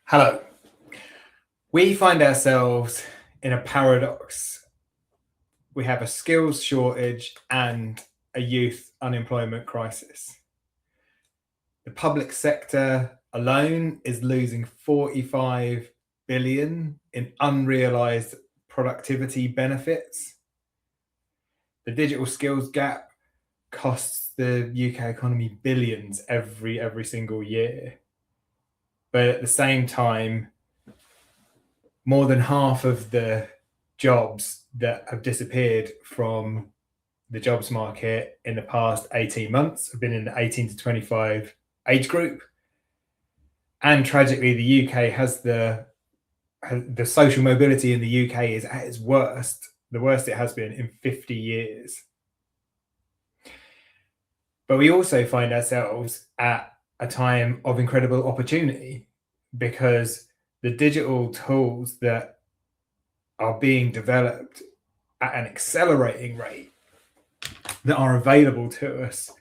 Hello. We find ourselves in a paradox. We have a skills shortage and a youth unemployment crisis. The public sector alone is losing 45 billion in unrealized productivity benefits. The digital skills gap costs the UK economy billions every single year. But at the same time, more than half of the jobs that have disappeared from the jobs market in the past 18 months have been in the 18 to 25 age group. And tragically, the UK has the social mobility in the UK is at its worst, the worst it has been in 50 years. But we also find ourselves at a time of incredible opportunity because the digital tools that are being developed at an accelerating rate that are available to us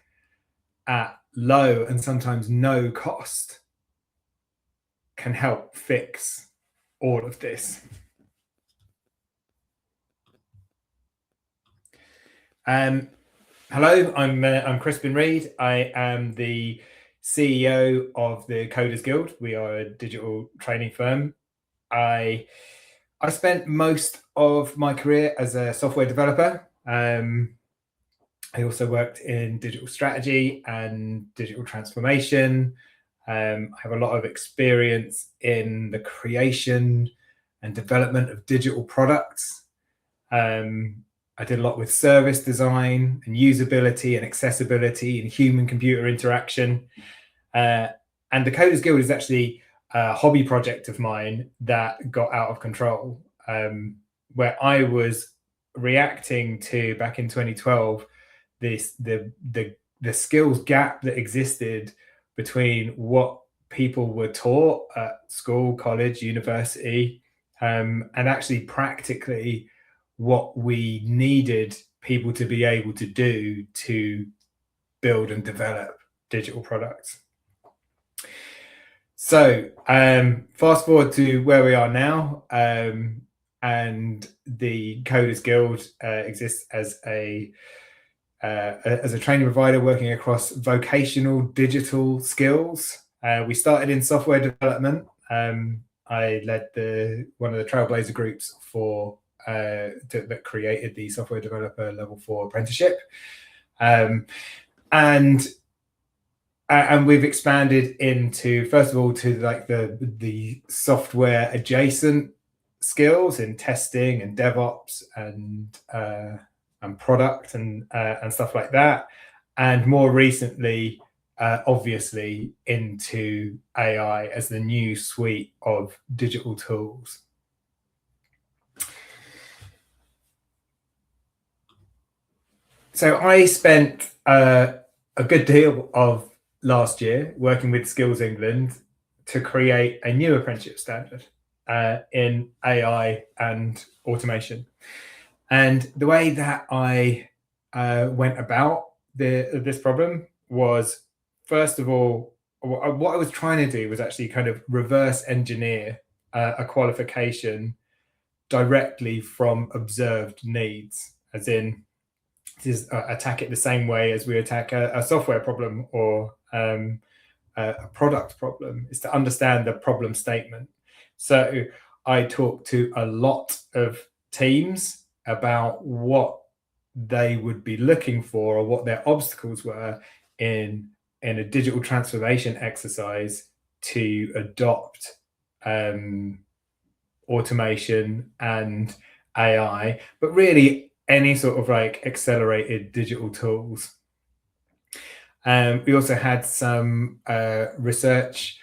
at low and sometimes no cost can help fix all of this. Hello, I'm Crispin Read. I am the CEO of the Coders Guild. We are a digital training firm. I spent most of my career as a software developer. I also worked in digital strategy and digital transformation. I have a lot of experience in the creation and development of digital products. I did a lot with service design and usability and accessibility and human-computer interaction. And the Coders Guild is actually a hobby project of mine that got out of control, where I was reacting to, back in 2012, the skills gap that existed between what people were taught at school, college, university, and actually practically what we needed people to be able to do to build and develop digital products. So fast forward to where we are now, and the Coders Guild exists as a training provider working across vocational digital skills. We started in software development. I led one of the Trailblazer groups that created the software developer level 4 apprenticeship, and we've expanded into, first of all, to like the software adjacent skills in testing and DevOps and product and stuff like that, and more recently, obviously, into AI as the new suite of digital tools. So I spent a good deal of last year working with Skills England to create a new apprenticeship standard in AI and automation. And the way that I went about this problem was, first of all, what I was trying to do was actually kind of reverse engineer a qualification directly from observed needs, as in attack it the same way as we attack a software problem or a product problem, is to understand the problem statement. So I talked to a lot of teams about what they would be looking for or what their obstacles were in a digital transformation exercise to adopt automation and AI, but really any sort of like accelerated digital tools. We also had some research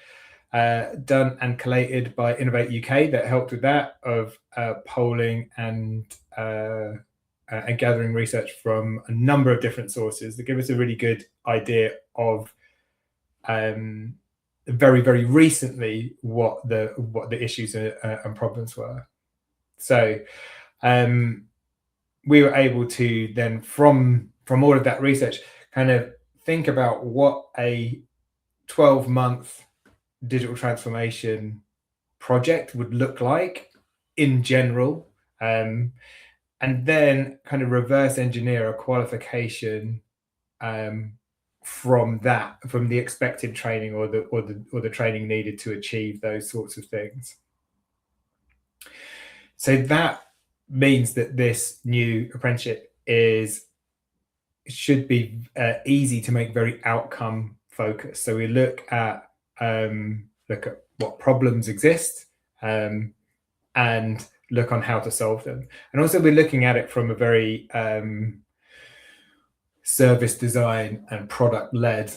done and collated by Innovate UK that helped with that, of polling and gathering research from a number of different sources that give us a really good idea of very recently what the issues and problems were. So we were able to then, from all of that research, kind of think about what a 12-month digital transformation project would look like in general, and then kind of reverse engineer a qualification from the expected training or the training needed to achieve those sorts of things. So that means that this new apprenticeship should be easy to make, very outcome focused. So we look at what problems exist, and look on how to solve them. And also we're looking at it from a very service design and product led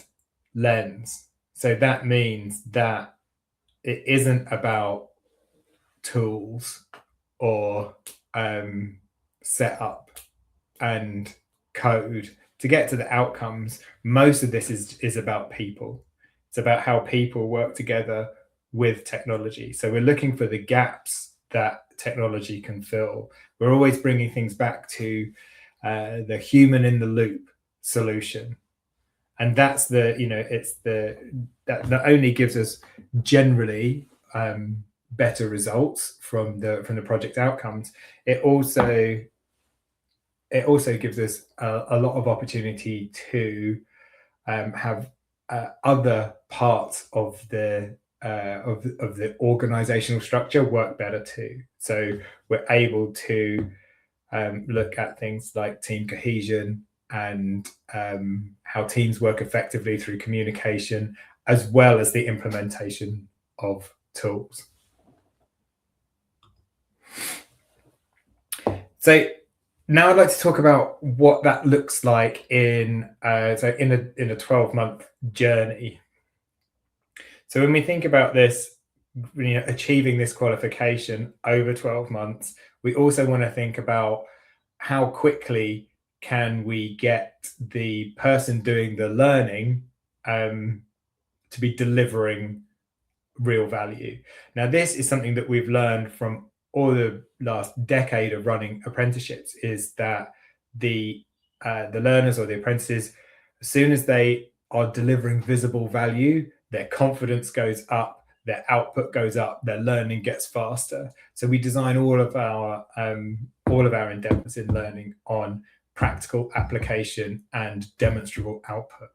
lens. So that means that it isn't about tools or setup and code to get to the outcomes. Most of this is about people. It's about how people work together with technology. So we're looking for the gaps that technology can fill. We're always bringing things back to the human in the loop solution, and that's that not only gives us generally better results from the project outcomes, it also gives us a lot of opportunity to have other parts of the organizational structure work better too. So we're able to look at things like team cohesion and how teams work effectively through communication, as well as the implementation of tools. So now I'd like to talk about what that looks like in a 12-month journey. So when we think about this, achieving this qualification over 12 months, we also want to think about how quickly can we get the person doing the learning to be delivering real value. Now, this is something that we've learned from all the last decade of running apprenticeships, is that the learners or the apprentices, as soon as they are delivering visible value, their confidence goes up, their output goes up, their learning gets faster. So we design all of our endeavors in learning on practical application and demonstrable output.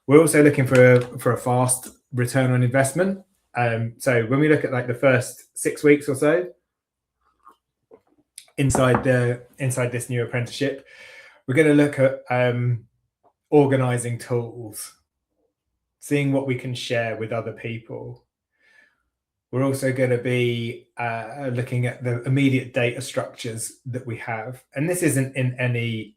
We're also looking for a fast return on investment. So when we look at like the first 6 weeks or so inside this new apprenticeship, we're going to look at organizing tools, seeing what we can share with other people. We're also going to be looking at the immediate data structures that we have. And this isn't in any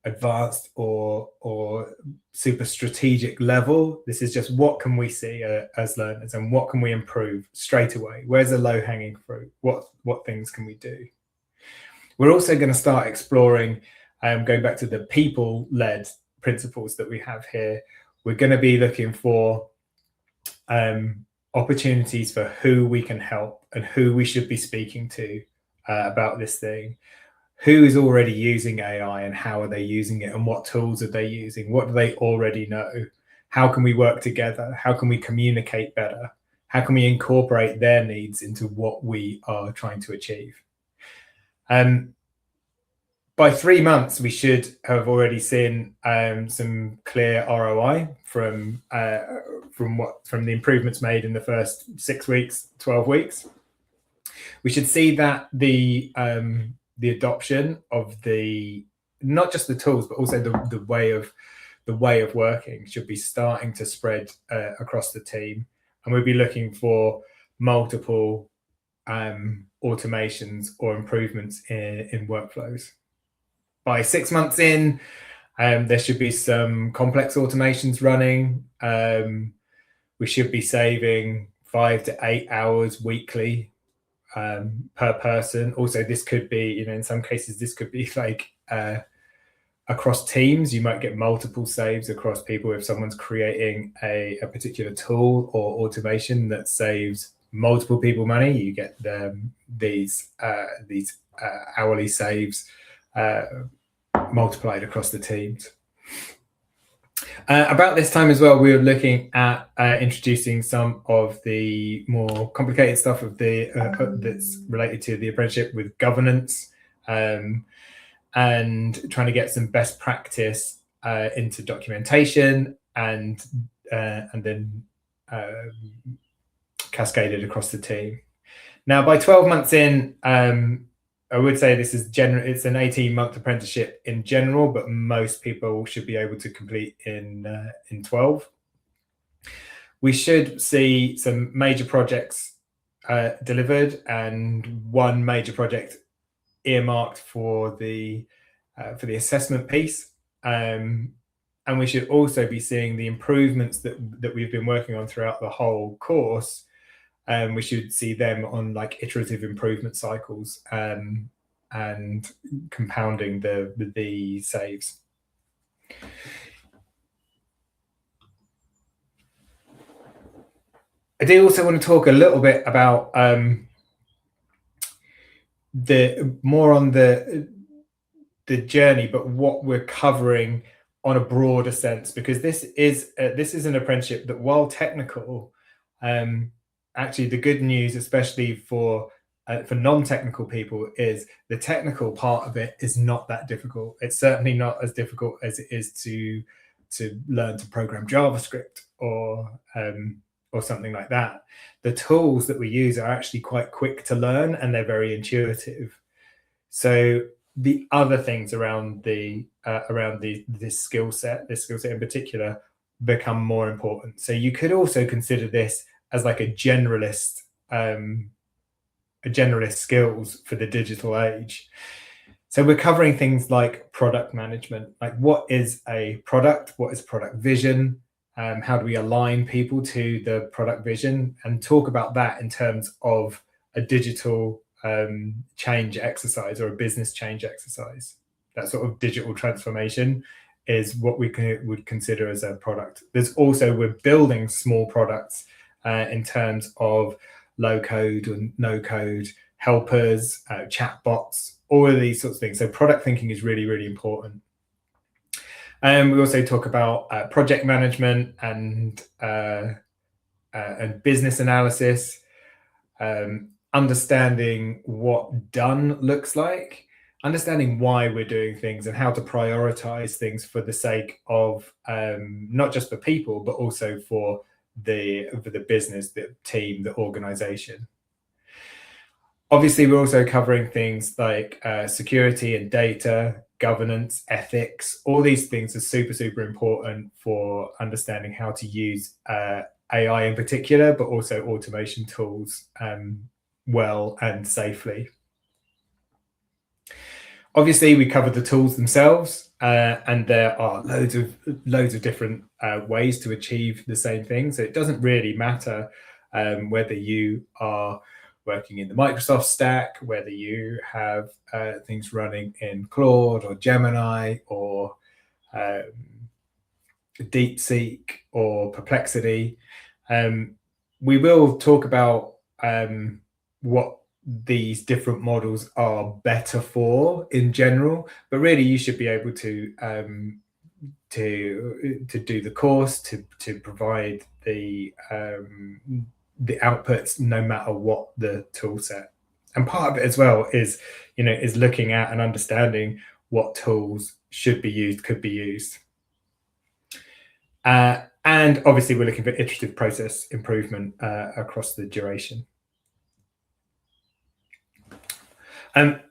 advanced or super strategic level. This is just what can we see as learners, and what can we improve straight away? Where's the low-hanging fruit? What things can we do? We're also going to start exploring, going back to the people-led principles that we have here. We're going to be looking for opportunities for who we can help and who we should be speaking to about this thing. Who is already using AI and how are they using it, and what tools are they using? What do they already know? How can we work together? How can we communicate better? How can we incorporate their needs into what we are trying to achieve? By 3 months, we should have already seen some clear ROI from the improvements made in the first 6 weeks, 12 weeks. We should see that the adoption of not just the tools, but also the way of working should be starting to spread across the team, and we'll be looking for multiple automations or improvements in workflows. By 6 months in, there should be some complex automations running. We should be saving 5 to 8 hours weekly per person. Also, this could be, in some cases, this could be like across teams. You might get multiple saves across people if someone's creating a particular tool or automation that saves multiple people money. You get these hourly saves multiplied across the teams. About this time as well, we were looking at introducing some of the more complicated stuff of the that's related to the apprenticeship with governance, and trying to get some best practice into documentation and then cascaded across the team. Now, by 12 months in, I would say this is it's an 18-month apprenticeship in general, but most people should be able to complete in 12. We should see some major projects delivered and one major project earmarked for the assessment piece. And we should also be seeing the improvements that we've been working on throughout the whole course. We should see them on like iterative improvement cycles and compounding the saves. I do also want to talk a little bit about the more on the journey, but what we're covering on a broader sense, because this is an apprenticeship that, while technical, actually the good news, especially for non-technical people, is the technical part of it is not that difficult. It's certainly not as difficult as it is to learn to program JavaScript or something like that. The tools that we use are actually quite quick to learn and they're very intuitive. So the other things around this skill set in particular, become more important. So you could also consider this as like a generalist skills for the digital age. So we're covering things like product management, like what is a product, what is product vision, how do we align people to the product vision, and talk about that in terms of a digital change exercise or a business change exercise. That sort of digital transformation is what we would consider as a product. There's also, we're building small products in terms of low code and no code helpers, chatbots, all of these sorts of things. So product thinking is really, really important. We also talk about project management and business analysis, understanding what done looks like, understanding why we're doing things and how to prioritize things for the sake of not just for people, but also for the business, the team, the organization. Obviously, we're also covering things like security and data, governance, ethics. All these things are super, super important for understanding how to use AI in particular, but also automation tools well and safely. Obviously, we covered the tools themselves, and there are loads of different ways to achieve the same thing. So it doesn't really matter whether you are working in the Microsoft stack, whether you have things running in Claude or Gemini or DeepSeek or Perplexity. We will talk about what these different models are better for in general, but really you should be able to do the course, to provide the outputs no matter what the tool set. And part of it as well is looking at and understanding what tools should be used, could be used. And obviously we're looking for iterative process improvement across the duration.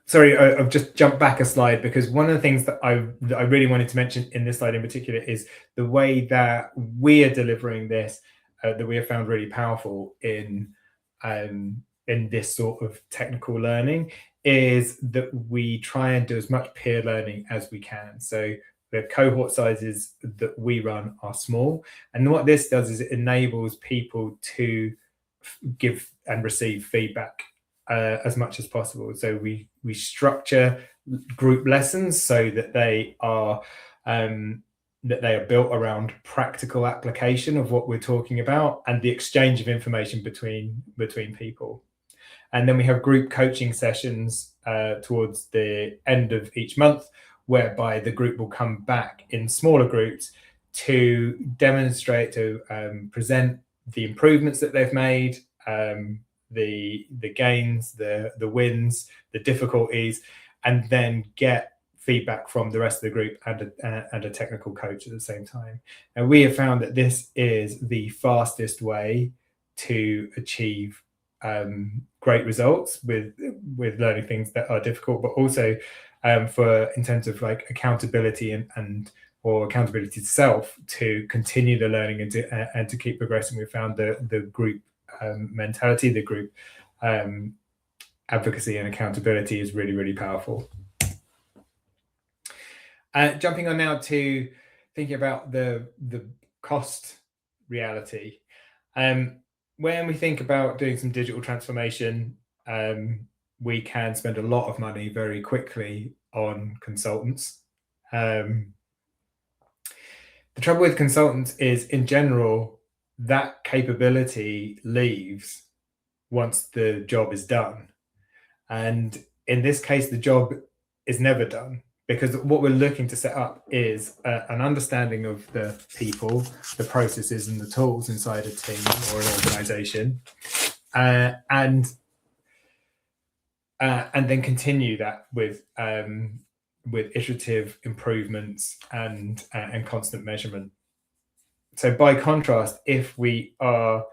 Sorry, I've just jumped back a slide, because one of the things that I really wanted to mention in this slide in particular is the way that we are delivering this, that we have found really powerful in this sort of technical learning, is that we try and do as much peer learning as we can. So the cohort sizes that we run are small, and what this does is it enables people to give and receive feedback as much as possible. So we structure group lessons so that they are built around practical application of what we're talking about and the exchange of information between people. And then we have group coaching sessions towards the end of each month, whereby the group will come back in smaller groups to demonstrate, to present the improvements that they've made, the gains, the wins, the difficulties, and then get feedback from the rest of the group and a technical coach at the same time. And we have found that this is the fastest way to achieve great results with learning things that are difficult, but also for in terms of like accountability or accountability to self to continue the learning and to keep progressing. We found the group mentality, the group advocacy and accountability is really, really powerful. Jumping on now to thinking about the cost reality. When we think about doing some digital transformation, we can spend a lot of money very quickly on consultants. The trouble with consultants is, in general, that capability leaves once the job is done. And in this case, the job is never done, because what we're looking to set up is an understanding of the people, the processes, and the tools inside a team or an organization, and then continue that with iterative improvements and constant measurement. So by contrast, if we are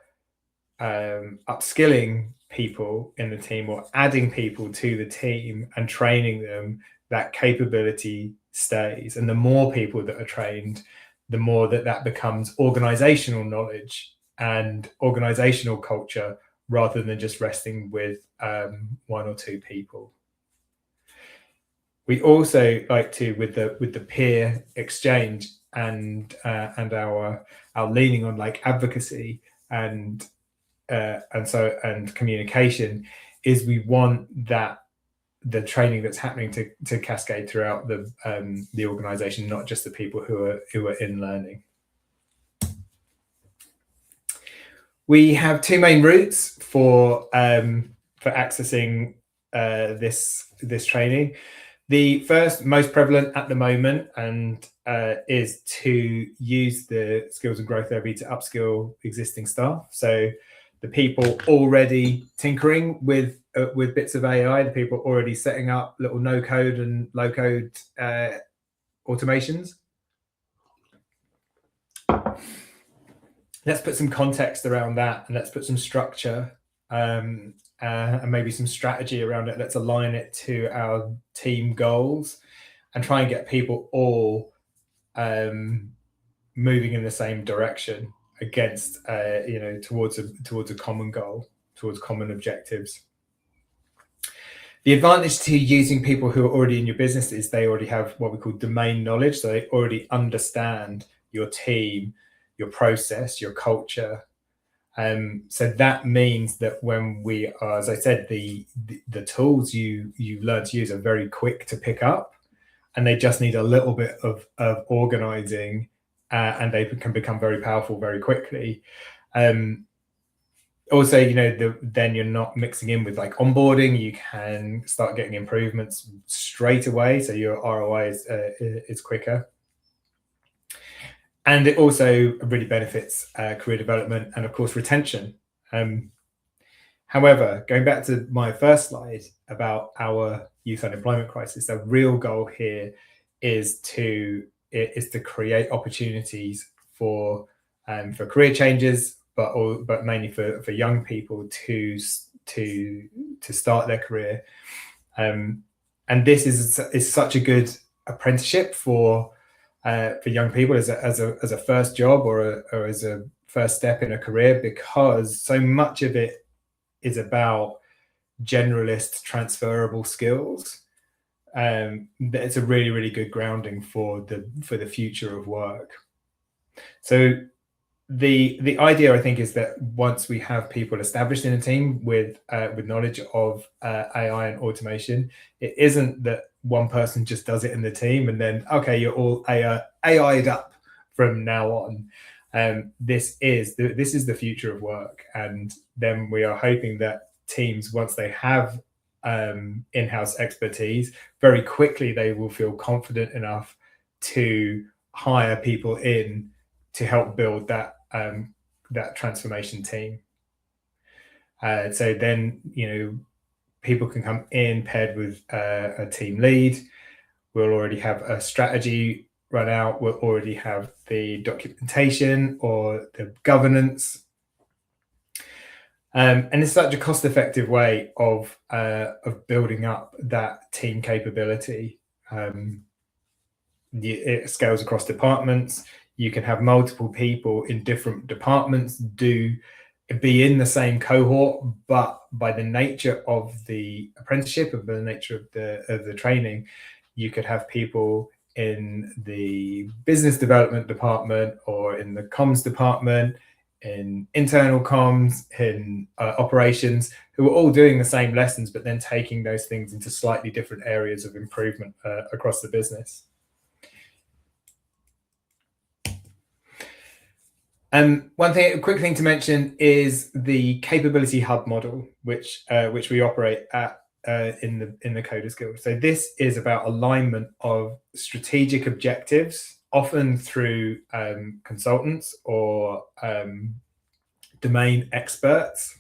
upskilling people in the team or adding people to the team and training them, that capability stays. And the more people that are trained, the more that becomes organizational knowledge and organizational culture, rather than just resting with one or two people. We also like to, with the peer exchange and our leaning on like advocacy and communication, is we want that the training that's happening to cascade throughout the organization, not just the people who are in learning. We have two main routes for accessing this training. The first, most prevalent at the moment, and is to use the Skills and Growth Levy to upskill existing staff. So the people already tinkering with bits of AI, the people already setting up little no-code and low-code automations. Let's put some context around that, and let's put some structure and maybe some strategy around it. Let's align it to our team goals and try and get people all moving in the same direction against towards a common goal, towards common objectives. The advantage to using people who are already in your business is they already have what we call domain knowledge. So they already understand your team, your process, your culture. So that means that when we are, as I said, the tools you learn to use are very quick to pick up, and they just need a little bit of organizing, and they can become very powerful very quickly. Also, then you're not mixing in with like onboarding. You can start getting improvements straight away, so your ROI is quicker. And it also really benefits career development and, of course, retention. However, going back to my first slide about our youth unemployment crisis, the real goal here is to create opportunities for career changes, but mainly for young people to start their career. And this is such a good apprenticeship for young people as a first job or as a first step in a career, because so much of it is about generalist transferable skills. It's a really, really good grounding for the future of work. So the idea, I think, is that once we have people established in a team with knowledge of AI and automation, it isn't that one person just does it in the team and then, okay, you're all AI'd up from now on. This is the future of work, and then we are hoping that teams, once they have in-house expertise, very quickly they will feel confident enough to hire people in to help build that that transformation team. So then, people can come in paired with a team lead. We'll already have a strategy run out. We'll already have the documentation or the governance. And it's such a cost-effective way of building up that team capability. It scales across departments. You can have multiple people in different departments be in the same cohort, but by the nature of the apprenticeship and by the nature of the training, you could have people in the business development department or in the comms department, in internal comms, in operations, who are all doing the same lessons, but then taking those things into slightly different areas of improvement across the business. One quick thing to mention is the capability hub model, which we operate at in the Coders Guild. So this is about alignment of strategic objectives, often through consultants or domain experts,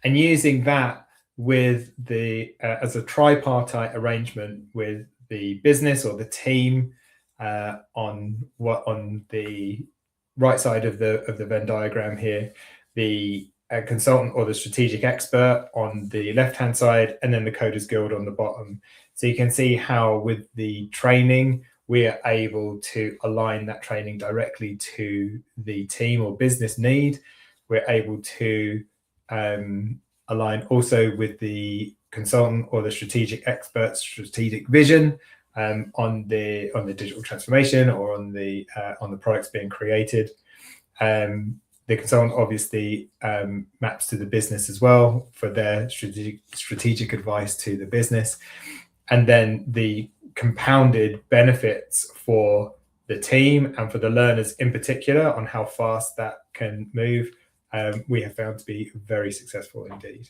and using that with as a tripartite arrangement with the business or the team on the right side of the Venn diagram here, the consultant or the strategic expert on the left-hand side, and then the Coders Guild on the bottom. So you can see how with the training, we are able to align that training directly to the team or business need. We're able to align also with the consultant or the strategic expert's strategic vision on the digital transformation or on the products being created. The consultant obviously maps to the business as well for their strategic advice to the business, and then the compounded benefits for the team and for the learners in particular on how fast that can move, we have found to be very successful indeed.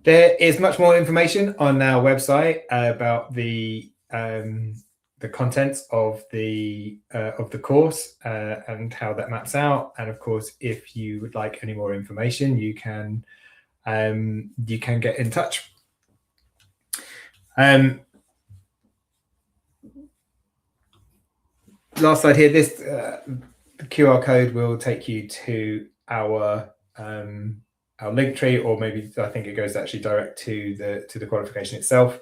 There is much more information on our website about the contents of the course and how that maps out. And of course, if you would like any more information, you can get in touch. Last slide here. This QR code will take you to our link tree, or maybe I think it goes actually direct to the qualification itself.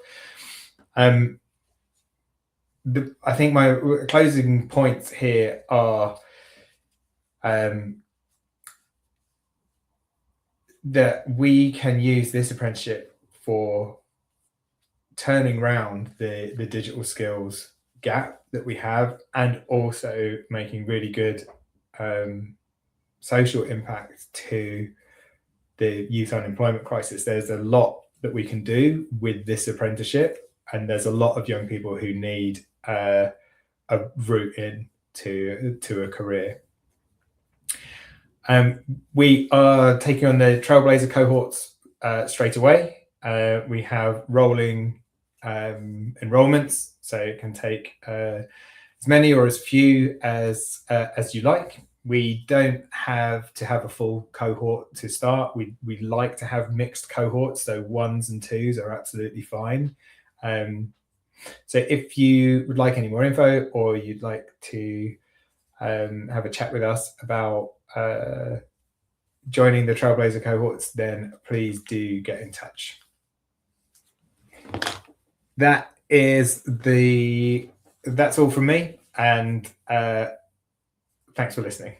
I think my closing points here are that we can use this apprenticeship for turning around the digital skills gap that we have, and also making really good social impact to the youth unemployment crisis. There's a lot that we can do with this apprenticeship, and there's a lot of young people who need a route in to a career. We are taking on the Trailblazer cohorts straight away. We have rolling enrollments, so it can take as many or as few as you like. We don't have to have a full cohort to start. We like to have mixed cohorts, so 1s and 2s are absolutely fine. So if you would like any more info, or you'd like to have a chat with us about joining the Trailblazer cohorts, then please do get in touch. That's all from me, and thanks for listening.